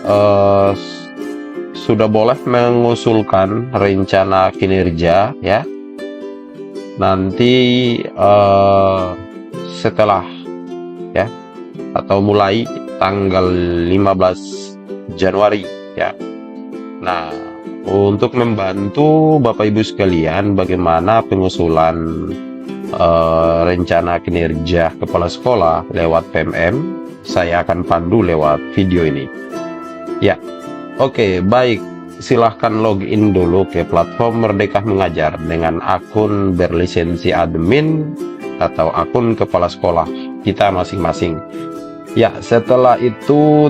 eh, sudah boleh mengusulkan rencana kinerja ya. Nanti setelah ya, atau mulai tanggal 15 Januari ya. Nah, untuk membantu Bapak Ibu sekalian bagaimana pengusulan rencana kinerja kepala sekolah lewat PMM, saya akan pandu lewat video ini ya. Oke, baik, silahkan login dulu ke platform Merdeka Mengajar dengan akun berlisensi admin atau akun kepala sekolah kita masing-masing ya. Setelah itu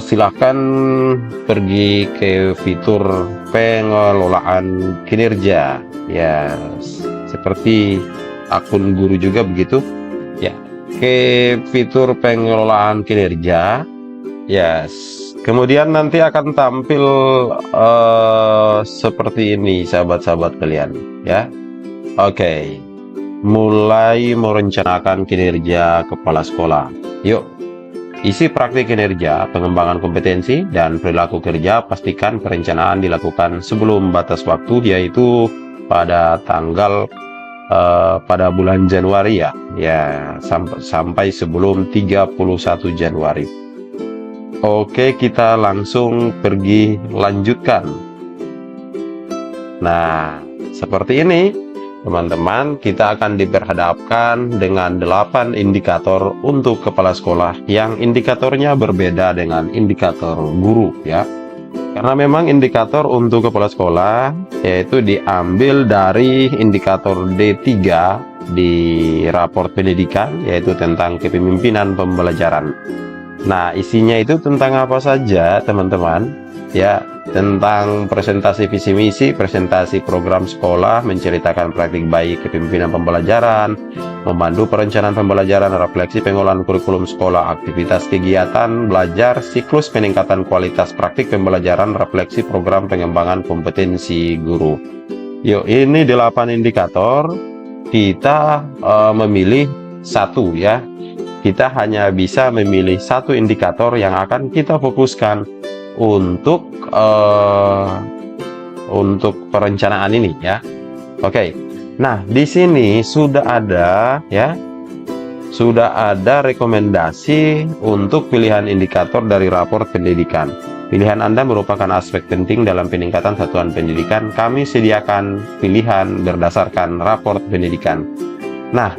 silahkan pergi ke fitur pengelolaan kinerja ya, seperti akun guru juga begitu ya. Ke fitur pengelolaan kinerja ya, kemudian nanti akan tampil seperti ini sahabat-sahabat kalian ya. Oke, mulai merencanakan kinerja kepala sekolah. Yuk, isi praktik kinerja, pengembangan kompetensi, dan perilaku kerja. Pastikan perencanaan dilakukan sebelum batas waktu, yaitu pada tanggal pada bulan Januari ya, sampai sebelum 31 Januari. Oke, kita langsung pergi lanjutkan. Nah, seperti ini teman-teman, kita akan diperhadapkan dengan 8 indikator untuk kepala sekolah yang indikatornya berbeda dengan indikator guru ya. Karena memang indikator untuk kepala sekolah yaitu diambil dari indikator D3 di raport pendidikan, yaitu tentang kepemimpinan pembelajaran. Nah, isinya itu tentang apa saja teman-teman ya? Tentang presentasi visi misi, presentasi program sekolah, menceritakan praktik baik kepemimpinan pembelajaran, memandu perencanaan pembelajaran, refleksi pengolahan kurikulum sekolah, aktivitas kegiatan belajar, siklus peningkatan kualitas praktik pembelajaran, refleksi program pengembangan kompetensi guru. Yuk, ini 8 indikator. Kita memilih satu ya. Kita hanya bisa memilih satu indikator yang akan kita fokuskan untuk perencanaan ini ya. Oke. Nah, di sini sudah ada ya. Sudah ada rekomendasi untuk pilihan indikator dari rapor pendidikan. Pilihan Anda merupakan aspek penting dalam peningkatan satuan pendidikan. Kami sediakan pilihan berdasarkan rapor pendidikan. Nah,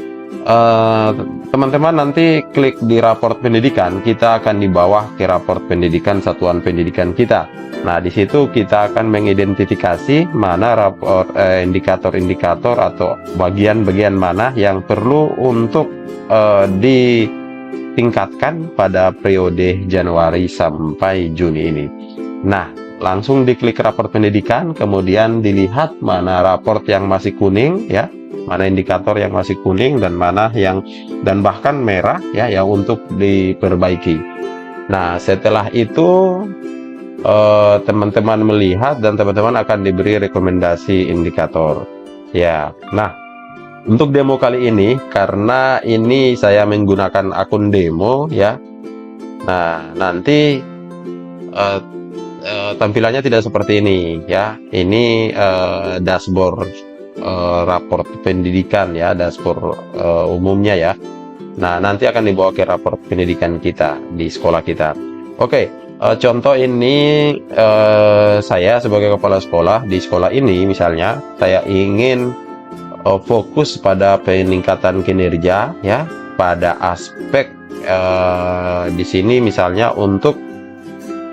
teman-teman nanti klik di raport pendidikan, kita akan di bawah ke raport pendidikan satuan pendidikan kita. Nah, di situ kita akan mengidentifikasi mana raport indikator-indikator atau bagian-bagian mana yang perlu untuk ditingkatkan pada periode Januari sampai Juni ini. Nah, langsung diklik raport pendidikan, kemudian dilihat mana raport yang masih kuning ya, mana indikator yang masih kuning dan mana yang bahkan merah ya, yang untuk diperbaiki. Nah, setelah itu teman-teman melihat dan teman-teman akan diberi rekomendasi indikator ya. Nah, untuk demo kali ini, karena ini saya menggunakan akun demo ya, nah nanti tampilannya tidak seperti ini ya. Ini dashboard raport pendidikan ya, dashboard umumnya ya. Nah, nanti akan dibawa ke raport pendidikan kita di sekolah kita. Oke, contoh ini saya sebagai kepala sekolah di sekolah ini, misalnya saya ingin fokus pada peningkatan kinerja ya, pada aspek di sini misalnya untuk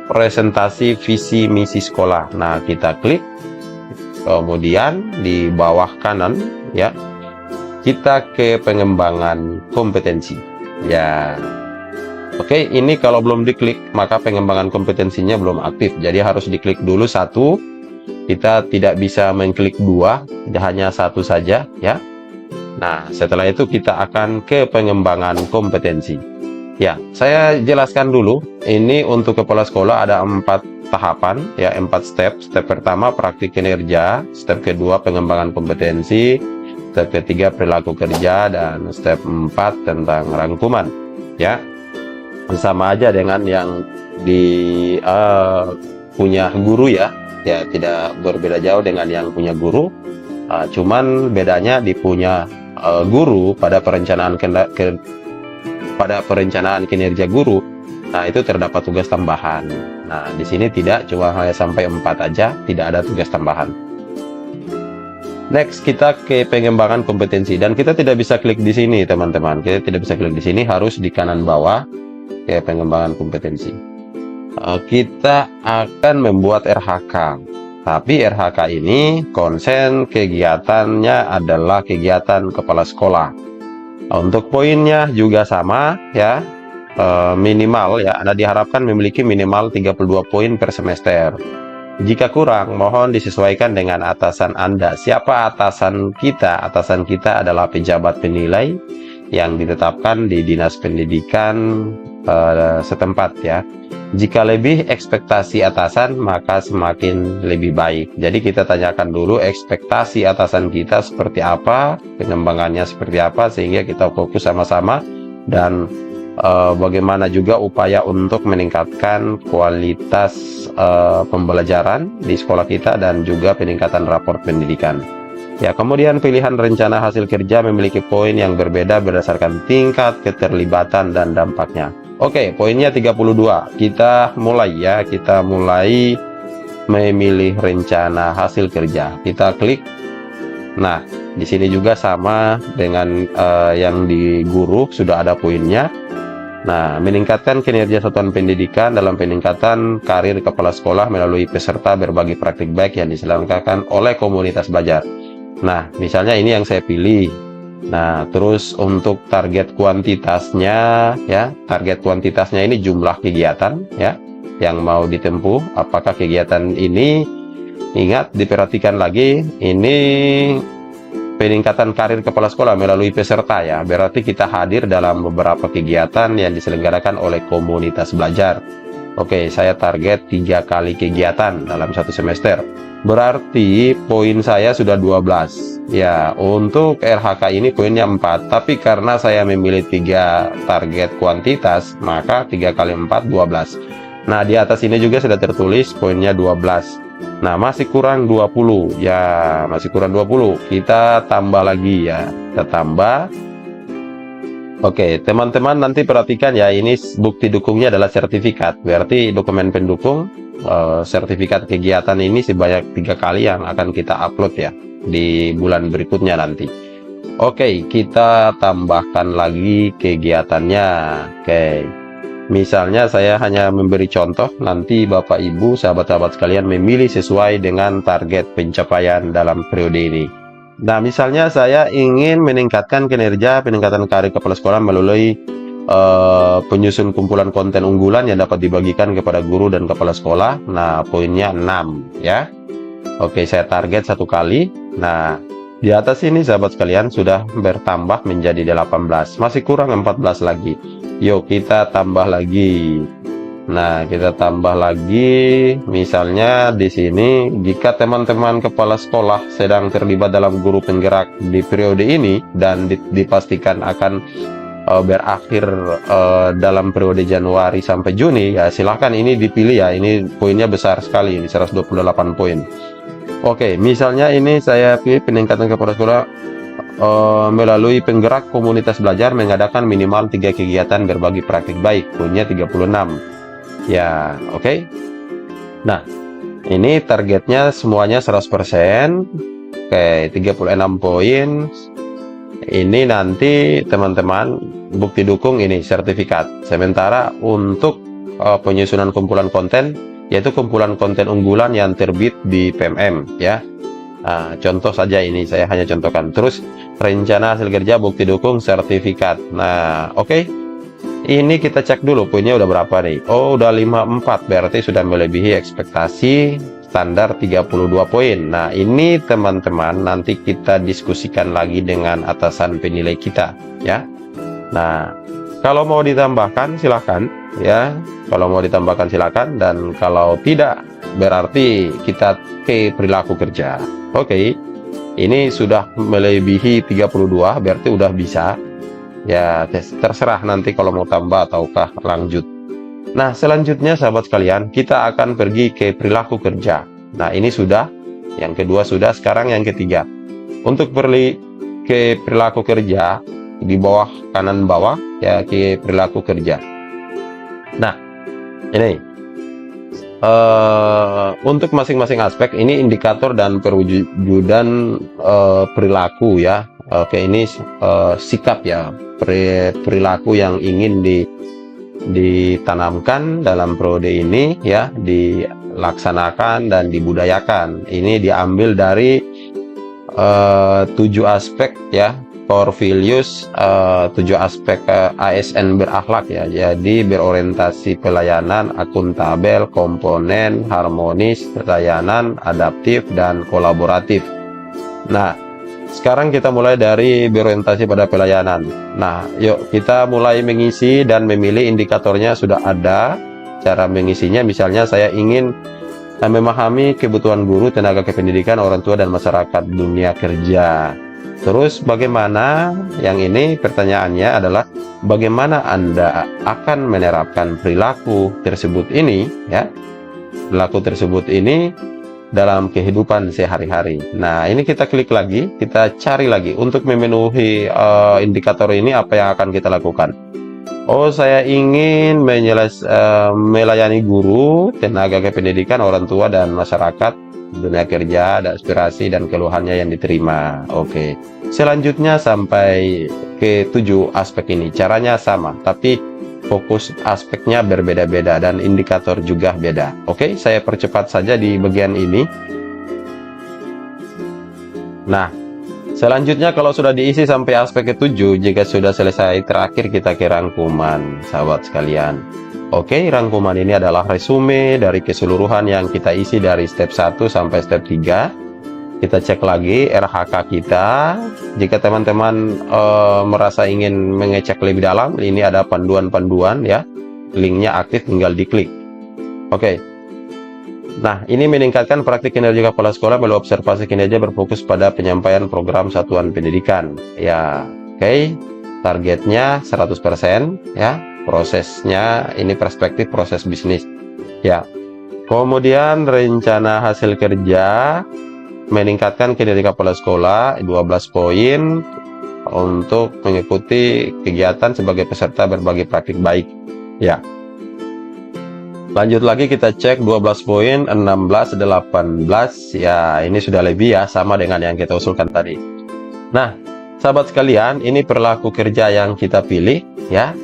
presentasi visi misi sekolah. Nah, kita klik, kemudian di bawah kanan ya, kita ke pengembangan kompetensi ya. Oke, ini kalau belum diklik maka pengembangan kompetensinya belum aktif, jadi harus diklik dulu satu. Kita tidak bisa mengklik dua, hanya satu saja ya. Nah, setelah itu kita akan ke pengembangan kompetensi ya. Saya jelaskan dulu, ini untuk kepala sekolah ada 4 tahapan ya, 4 step. Step pertama praktik kinerja, step kedua pengembangan kompetensi, step ketiga perilaku kerja, dan step 4 tentang rangkuman ya. Sama aja dengan yang punya guru ya. Ya, tidak berbeda jauh dengan yang punya guru. Cuman bedanya di punya guru pada perencanaan kinerja guru. Nah, itu terdapat tugas tambahan. Nah, di sini tidak, cuma hanya sampai 4 aja, tidak ada tugas tambahan. Next, kita ke pengembangan kompetensi, dan kita tidak bisa klik di sini, teman-teman. Kita tidak bisa klik di sini, harus di kanan bawah ke pengembangan kompetensi. Kita akan membuat RHK. Tapi RHK ini konsen kegiatannya adalah kegiatan kepala sekolah. Untuk poinnya juga sama ya, minimal ya, Anda diharapkan memiliki minimal 32 poin per semester. Jika kurang, mohon disesuaikan dengan atasan Anda. Siapa atasan kita? Atasan kita adalah pejabat penilai yang ditetapkan di Dinas Pendidikan setempat ya. Jika lebih ekspektasi atasan, maka semakin lebih baik. Jadi kita tanyakan dulu ekspektasi atasan kita seperti apa, pengembangannya seperti apa, sehingga kita fokus sama-sama, dan bagaimana juga upaya untuk meningkatkan kualitas pembelajaran di sekolah kita dan juga peningkatan rapor pendidikan. Ya, kemudian pilihan rencana hasil kerja memiliki poin yang berbeda berdasarkan tingkat keterlibatan dan dampaknya. Oke, poinnya 32. Kita mulai ya, kita mulai memilih rencana hasil kerja. Kita klik. Nah, di sini juga sama dengan yang di guru, sudah ada poinnya. Nah, meningkatkan kinerja satuan pendidikan dalam peningkatan karir kepala sekolah melalui peserta berbagi praktik baik yang diselenggarakan oleh komunitas belajar. Nah, misalnya ini yang saya pilih. Nah, terus untuk target kuantitasnya ya, target kuantitasnya ini jumlah kegiatan ya yang mau ditempuh. Apakah kegiatan ini, ingat diperhatikan lagi, ini peningkatan karir kepala sekolah melalui peserta ya, berarti kita hadir dalam beberapa kegiatan yang diselenggarakan oleh komunitas belajar. Oke, saya target 3 kali kegiatan dalam satu semester, berarti poin saya sudah 12 ya. Untuk RHK ini poinnya 4, tapi karena saya memilih 3 target kuantitas, maka 3 kali 4 12. Nah, di atas ini juga sudah tertulis poinnya 12. Nah, masih kurang 20 ya, masih kurang 20. Kita tambah lagi ya, kita tambah. Oke, teman-teman nanti perhatikan ya, ini bukti dukungnya adalah sertifikat. Berarti dokumen pendukung sertifikat kegiatan ini sebanyak 3 kali yang akan kita upload ya di bulan berikutnya nanti. Oke, kita tambahkan lagi kegiatannya. Oke. Misalnya saya hanya memberi contoh, nanti Bapak Ibu sahabat-sahabat sekalian memilih sesuai dengan target pencapaian dalam periode ini. Nah, misalnya saya ingin meningkatkan kinerja peningkatan karir kepala sekolah melalui penyusun kumpulan konten unggulan yang dapat dibagikan kepada guru dan kepala sekolah. Nah, poinnya 6 ya. Oke, saya target 1 kali. Nah, di atas ini sahabat sekalian sudah bertambah menjadi 18. Masih kurang 14 lagi. Yuk kita tambah lagi. Nah, kita tambah lagi. Misalnya di sini, jika teman-teman kepala sekolah sedang terlibat dalam guru penggerak di periode ini dan dipastikan akan berakhir dalam periode Januari sampai Juni, ya silahkan ini dipilih ya. Ini poinnya besar sekali, ini 128 poin. Oke, misalnya ini saya pilih peningkatan kepala sekolah melalui penggerak komunitas belajar mengadakan minimal 3 kegiatan berbagi praktik baik, poinnya 36 ya. Oke. Nah, ini targetnya semuanya 100%. Oke, 36 poin. Ini nanti teman-teman bukti dukung ini sertifikat. Sementara untuk penyusunan kumpulan konten, yaitu kumpulan konten unggulan yang terbit di PMM ya. Nah, contoh saja ini, saya hanya contohkan. Terus rencana hasil kerja bukti dukung sertifikat. Nah, oke. Ini kita cek dulu poinnya udah berapa nih. Oh, udah 54, berarti sudah melebihi ekspektasi standar 32 poin. Nah, ini teman-teman nanti kita diskusikan lagi dengan atasan penilai kita ya. Nah, kalau mau ditambahkan silakan ya. Kalau mau ditambahkan silakan, dan kalau tidak berarti kita ke perilaku kerja. Oke, ini sudah melebihi 32, berarti udah bisa. Ya, terserah nanti kalau mau tambah ataukah lanjut. Nah, selanjutnya sahabat sekalian, kita akan pergi ke perilaku kerja. Nah, ini sudah, yang kedua sudah, sekarang yang ketiga. Untuk ke perilaku kerja, di bawah kanan bawah, ya, ke perilaku kerja. Nah, ini. Untuk masing-masing aspek, ini indikator dan perwujudan perilaku ya. Oke, ini sikap ya, perilaku yang ingin ditanamkan dalam periode ini ya, dilaksanakan dan dibudayakan. Ini diambil dari 7 aspek ya, core values, 7 aspek ASN berakhlak ya. Jadi berorientasi pelayanan, akuntabel, komponen, harmonis, layanan, adaptif, dan kolaboratif. Nah, sekarang kita mulai dari berorientasi pada pelayanan. Nah, yuk kita mulai mengisi dan memilih indikatornya sudah ada. Cara mengisinya misalnya saya ingin memahami kebutuhan guru, tenaga kependidikan, orang tua, dan masyarakat dunia kerja. Terus bagaimana, yang ini pertanyaannya adalah bagaimana Anda akan menerapkan perilaku tersebut ini ya. Perilaku tersebut ini dalam kehidupan sehari-hari. Nah, ini kita klik lagi, kita cari lagi untuk memenuhi indikator ini apa yang akan kita lakukan. Oh, saya ingin melayani guru, tenaga kependidikan, orang tua, dan masyarakat dunia kerja, ada aspirasi dan keluhannya yang diterima. Oke. Selanjutnya sampai ke 7 aspek ini. Caranya sama, tapi fokus aspeknya berbeda-beda dan indikator juga beda. Oke, saya percepat saja di bagian ini. Nah, selanjutnya kalau sudah diisi sampai aspek ke-7, jika sudah selesai, terakhir kita ke rangkuman, sahabat sekalian. Oke, rangkuman ini adalah resume dari keseluruhan yang kita isi dari step 1 sampai step 3. Kita cek lagi RHK kita. Jika teman-teman merasa ingin mengecek lebih dalam, ini ada panduan-panduan ya. Linknya aktif, tinggal diklik. Oke. Nah, ini meningkatkan praktik kinerja kepala sekolah melalui observasi kinerja berfokus pada penyampaian program satuan pendidikan. Ya, oke. Targetnya 100% ya. Prosesnya ini perspektif proses bisnis. Ya. Kemudian rencana hasil kerja meningkatkan kinerja kepala sekolah 12 poin untuk mengikuti kegiatan sebagai peserta berbagi praktik baik ya. Lanjut lagi kita cek 12 poin 16 18 ya, ini sudah lebih ya, sama dengan yang kita usulkan tadi. Nah, sahabat sekalian, ini perilaku kerja yang kita pilih ya.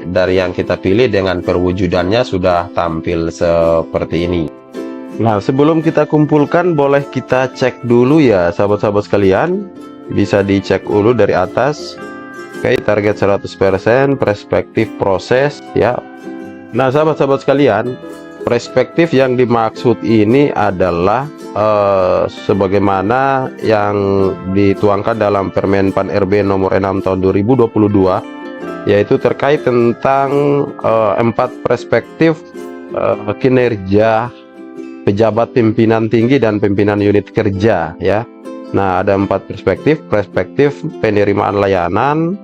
Dari yang kita pilih dengan perwujudannya sudah tampil seperti ini. Nah, sebelum kita kumpulkan, boleh kita cek dulu ya sahabat-sahabat sekalian. Bisa dicek dulu dari atas. Oke, target 100%, perspektif proses ya. Nah, sahabat-sahabat sekalian, perspektif yang dimaksud ini adalah sebagaimana yang dituangkan dalam Permen Pan RB nomor 6 tahun 2022, yaitu terkait tentang 4 perspektif kinerja pejabat pimpinan tinggi dan pimpinan unit kerja ya. Nah, ada 4 perspektif penerimaan layanan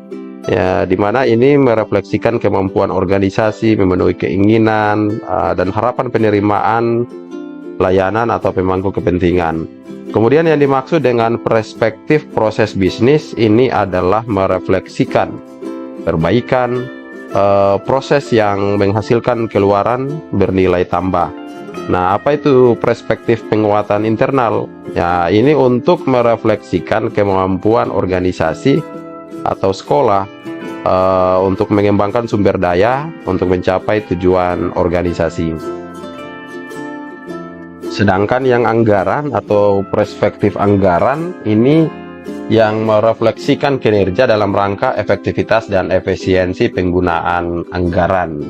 ya, dimana ini merefleksikan kemampuan organisasi memenuhi keinginan dan harapan penerimaan layanan atau pemangku kepentingan. Kemudian yang dimaksud dengan perspektif proses bisnis ini adalah merefleksikan perbaikan proses yang menghasilkan keluaran bernilai tambah. Nah, apa itu perspektif penguatan internal? Ya, ini untuk merefleksikan kemampuan organisasi atau sekolah untuk mengembangkan sumber daya untuk mencapai tujuan organisasi. Sedangkan yang anggaran atau perspektif anggaran ini yang merefleksikan kinerja dalam rangka efektivitas dan efisiensi penggunaan anggaran.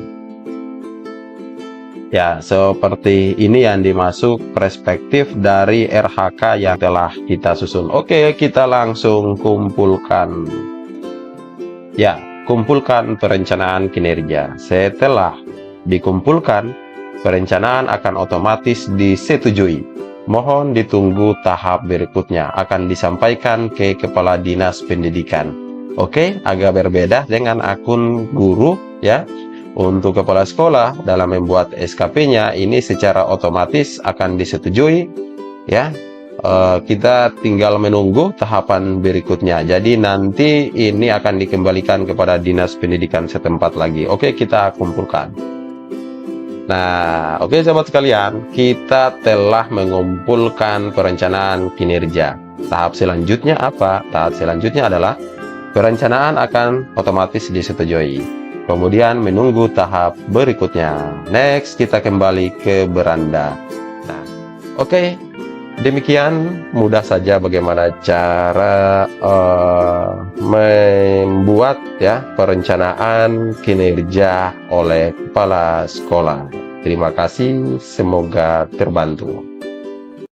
Ya, seperti ini yang dimaksud perspektif dari RHK yang telah kita susun. Oke, kita langsung kumpulkan. Ya, kumpulkan perencanaan kinerja. Setelah dikumpulkan, perencanaan akan otomatis disetujui. Mohon ditunggu tahap berikutnya, akan disampaikan ke Kepala Dinas Pendidikan. Oke, agak berbeda dengan akun guru ya. Untuk kepala sekolah dalam membuat SKP-nya ini secara otomatis akan disetujui ya. Kita tinggal menunggu tahapan berikutnya. Jadi nanti ini akan dikembalikan kepada dinas pendidikan setempat lagi. Oke, kita kumpulkan. Nah, oke sahabat sekalian, kita telah mengumpulkan perencanaan kinerja. Tahap selanjutnya apa? Tahap selanjutnya adalah perencanaan akan otomatis disetujui. Kemudian menunggu tahap berikutnya. Next, kita kembali ke beranda. Nah, oke. Demikian mudah saja bagaimana cara membuat ya perencanaan kinerja oleh kepala sekolah. Terima kasih, semoga terbantu.